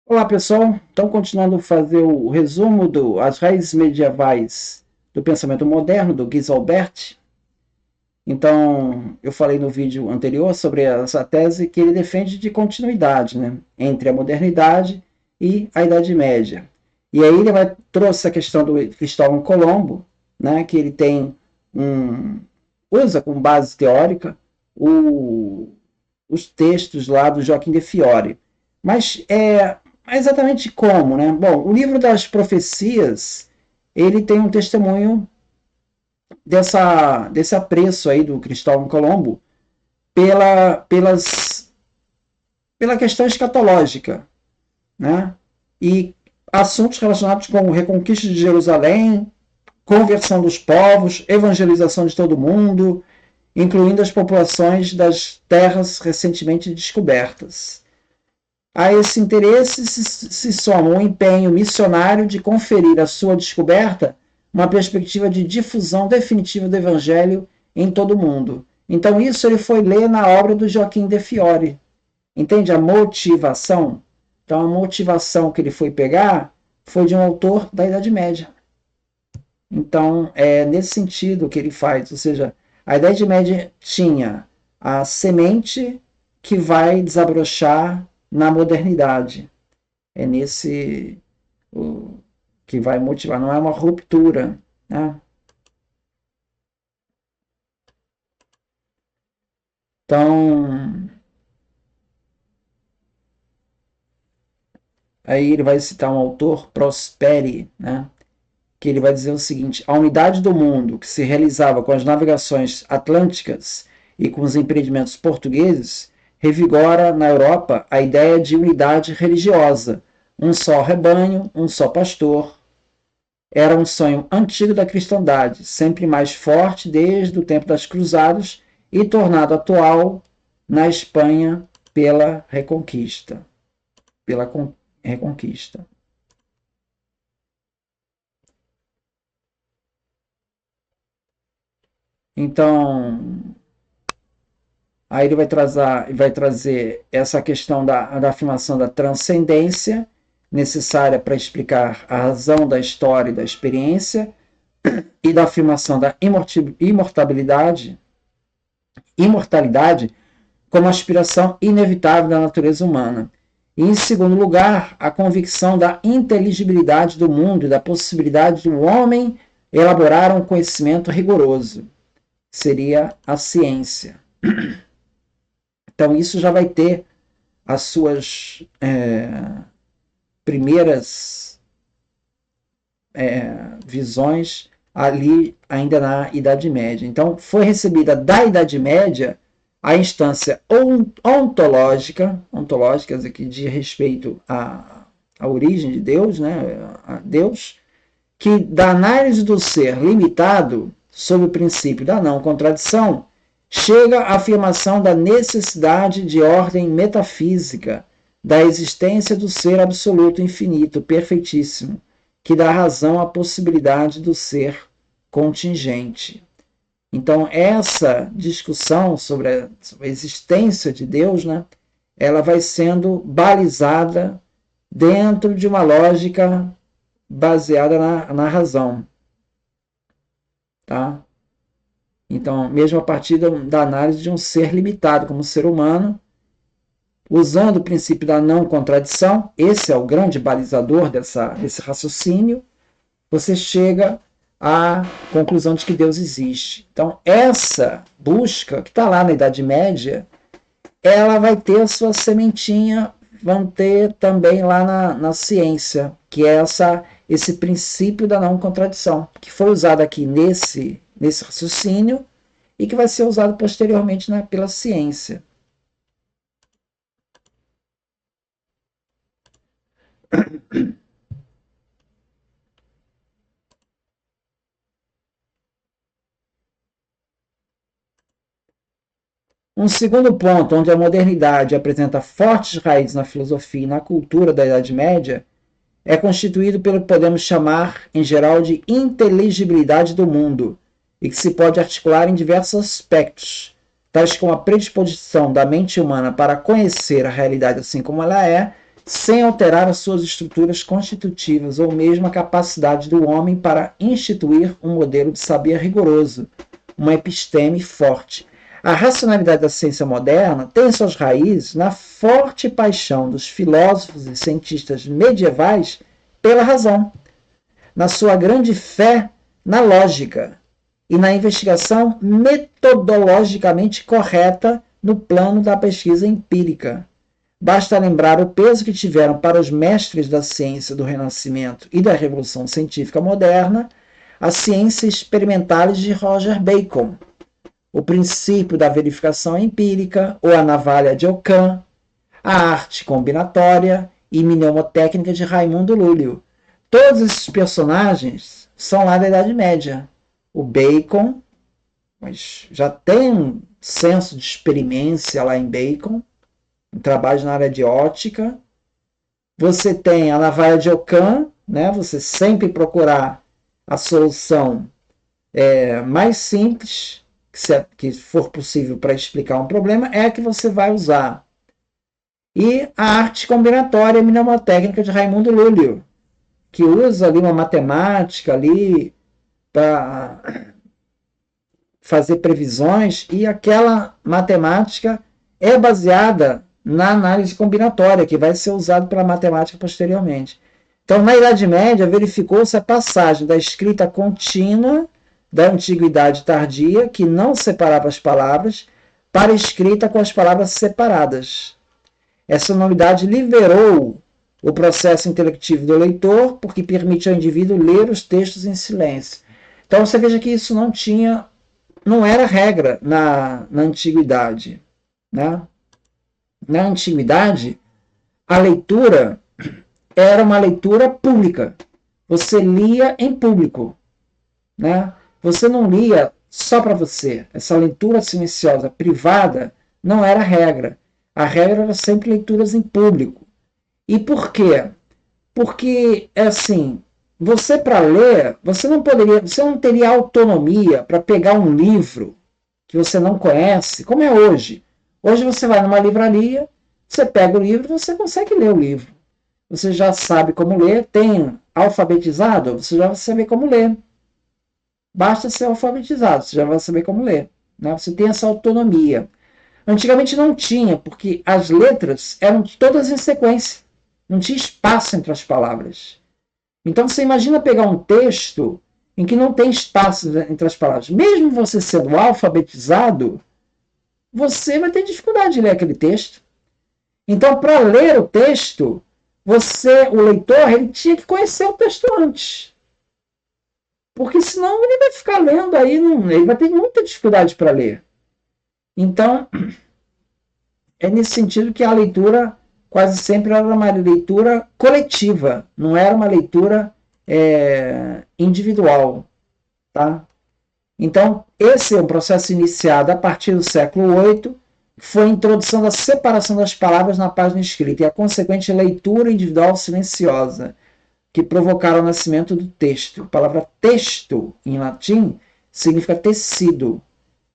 Olá, pessoal. Então, continuando a fazer o resumo das raízes medievais do pensamento moderno, do Guy Albert. Então, eu falei no vídeo anterior sobre essa tese que ele defende de continuidade, né, entre a modernidade e a Idade Média. E aí trouxe a questão do Cristóvão Colombo, né, que ele tem usa como base teórica o, os textos lá do Joaquim de Fiore. Mas exatamente como, né? Bom, o livro das profecias, ele tem um testemunho desse apreço aí do Cristóvão Colombo pela, pelas, pela questão escatológica, né? E assuntos relacionados com reconquista de Jerusalém, conversão dos povos, evangelização de todo mundo, incluindo as populações das terras recentemente descobertas. A esse interesse se soma o empenho missionário de conferir à sua descoberta uma perspectiva de difusão definitiva do Evangelho em todo o mundo. Então, isso ele foi ler na obra do Joaquim de Fiore. Entende a motivação? Então, a motivação que ele foi pegar foi de um autor da Idade Média. Então, é nesse sentido que ele faz. Ou seja, a Idade Média tinha a semente que vai desabrochar na modernidade. É nesse o, que vai motivar, não é uma ruptura. Né? Então, aí ele vai citar um autor, Prosperi, né? Que ele vai dizer o seguinte: a unidade do mundo que se realizava com as navegações atlânticas e com os empreendimentos portugueses revigora na Europa a ideia de unidade religiosa, um só rebanho, um só pastor. Era um sonho antigo da cristandade, sempre mais forte desde o tempo das Cruzadas e tornado atual na Espanha pela Reconquista. Pela Reconquista. Então, aí ele vai trazer essa questão da afirmação da transcendência necessária para explicar a razão da história e da experiência e da afirmação da imortalidade como aspiração inevitável da natureza humana. E, em segundo lugar, a convicção da inteligibilidade do mundo e da possibilidade do homem elaborar um conhecimento rigoroso. Seria a ciência. Então, isso já vai ter as suas primeiras visões ali ainda na Idade Média. Então, foi recebida da Idade Média a instância ontológica que diz respeito à origem de Deus, né, a Deus, que da análise do ser limitado sob o princípio da não contradição, chega à afirmação da necessidade de ordem metafísica, da existência do ser absoluto, infinito, perfeitíssimo, que dá razão à possibilidade do ser contingente. Então, essa discussão sobre a existência de Deus, né, ela vai sendo balizada dentro de uma lógica baseada na razão. Tá? Então, mesmo a partir da análise de um ser limitado como ser humano, usando o princípio da não contradição, esse é o grande balizador desse raciocínio, você chega à conclusão de que Deus existe. Então, essa busca, que está lá na Idade Média, ela vai ter a sua sementinha, vão ter também lá na ciência, que é esse princípio da não contradição, que foi usado aqui nesse raciocínio e que vai ser usado posteriormente pela ciência. Um segundo ponto, onde a modernidade apresenta fortes raízes na filosofia e na cultura da Idade Média, é constituído pelo que podemos chamar, em geral, de inteligibilidade do mundo, e que se pode articular em diversos aspectos, tais como a predisposição da mente humana para conhecer a realidade assim como ela é, sem alterar as suas estruturas constitutivas ou mesmo a capacidade do homem para instituir um modelo de saber rigoroso, uma episteme forte. A racionalidade da ciência moderna tem suas raízes na forte paixão dos filósofos e cientistas medievais pela razão, na sua grande fé na lógica e na investigação metodologicamente correta no plano da pesquisa empírica. Basta lembrar o peso que tiveram para os mestres da ciência do Renascimento e da Revolução Científica Moderna a ciência experimental de Roger Bacon, o princípio da verificação empírica ou a navalha de Ockham, a arte combinatória e mnemotécnica de Raimundo Lúlio. Todos esses personagens são lá da Idade Média. O Bacon, mas já tem um senso de experimência lá em Bacon, um trabalho na área de ótica. Você tem a navalha de Ockham, né? Você sempre procurar a solução mais simples que for possível para explicar um problema, é a que você vai usar. E a arte combinatória e mnemotécnica de Raimundo Lúlio, que usa ali uma matemática ali para fazer previsões, e aquela matemática é baseada na análise combinatória, que vai ser usado pela matemática posteriormente. Então, na Idade Média, verificou-se a passagem da escrita contínua da Antiguidade Tardia, que não separava as palavras, para a escrita com as palavras separadas. Essa novidade liberou o processo intelectivo do leitor, porque permite ao indivíduo ler os textos em silêncio. Então, você veja que isso não era regra na Antiguidade, né? Na Antiguidade, a leitura era uma leitura pública. Você lia em público, né? Você não lia só para você. Essa leitura silenciosa, privada, não era a regra. A regra era sempre leituras em público. E por quê? Porque, assim, você para ler, você não teria autonomia para pegar um livro que você não conhece, como é hoje. Hoje você vai numa livraria, você pega o livro, você consegue ler o livro. Você já sabe como ler, tem alfabetizado, você já vai saber como ler. Basta ser alfabetizado, você já vai saber como ler, né? Você tem essa autonomia. Antigamente não tinha, porque as letras eram todas em sequência. Não tinha espaço entre as palavras. Então você imagina pegar um texto em que não tem espaço entre as palavras. Mesmo você sendo alfabetizado, você vai ter dificuldade de ler aquele texto. Então, para ler o texto, o leitor, ele tinha que conhecer o texto antes. Porque senão ele vai ficar lendo aí, ele vai ter muita dificuldade para ler. Então, é nesse sentido que a leitura quase sempre era uma leitura coletiva, não era uma leitura individual. Tá? Então, esse é um processo iniciado a partir do século VIII, que foi a introdução da separação das palavras na página escrita e a consequente leitura individual silenciosa, que provocaram o nascimento do texto. A palavra texto, em latim, significa tecido,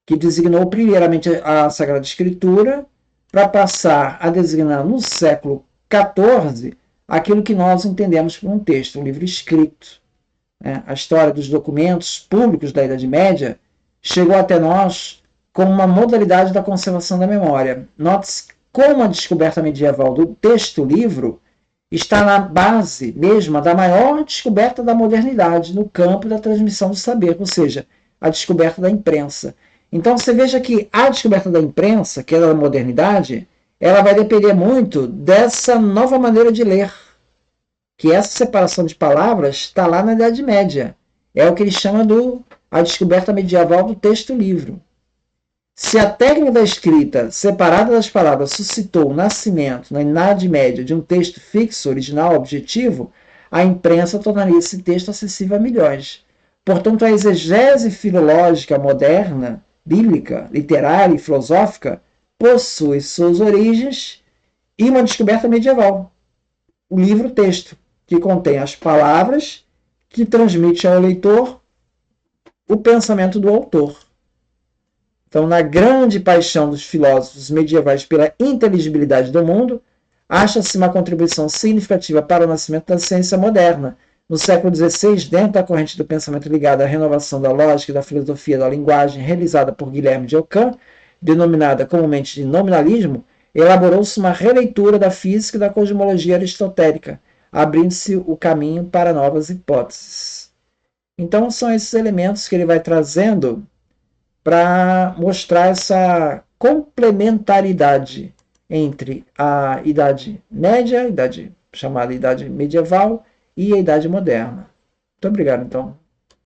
que designou primeiramente a Sagrada Escritura, para passar a designar no século XIV aquilo que nós entendemos por um texto, um livro escrito. A história dos documentos públicos da Idade Média chegou até nós como uma modalidade da conservação da memória. Note-se como a descoberta medieval do texto-livro está na base mesma da maior descoberta da modernidade no campo da transmissão do saber, ou seja, a descoberta da imprensa. Então você veja que a descoberta da imprensa, que é da modernidade, ela vai depender muito dessa nova maneira de ler, que essa separação de palavras está lá na Idade Média. É o que ele chama a descoberta medieval do texto-livro. Se a técnica da escrita separada das palavras suscitou o nascimento, na Idade Média, de um texto fixo, original, objetivo, a imprensa tornaria esse texto acessível a milhões. Portanto, a exegese filológica moderna, bíblica, literária e filosófica, possui suas origens em uma descoberta medieval. O livro-texto, que contém as palavras que transmite ao leitor o pensamento do autor. Então, na grande paixão dos filósofos medievais pela inteligibilidade do mundo, acha-se uma contribuição significativa para o nascimento da ciência moderna. No século XVI, dentro da corrente do pensamento ligada à renovação da lógica e da filosofia da linguagem realizada por Guilherme de Ockham, denominada comumente de nominalismo, elaborou-se uma releitura da física e da cosmologia aristotélica, abrindo-se o caminho para novas hipóteses. Então, são esses elementos que ele vai trazendo para mostrar essa complementaridade entre a Idade Média, chamada Idade Medieval, e a Idade Moderna. Muito obrigado, então.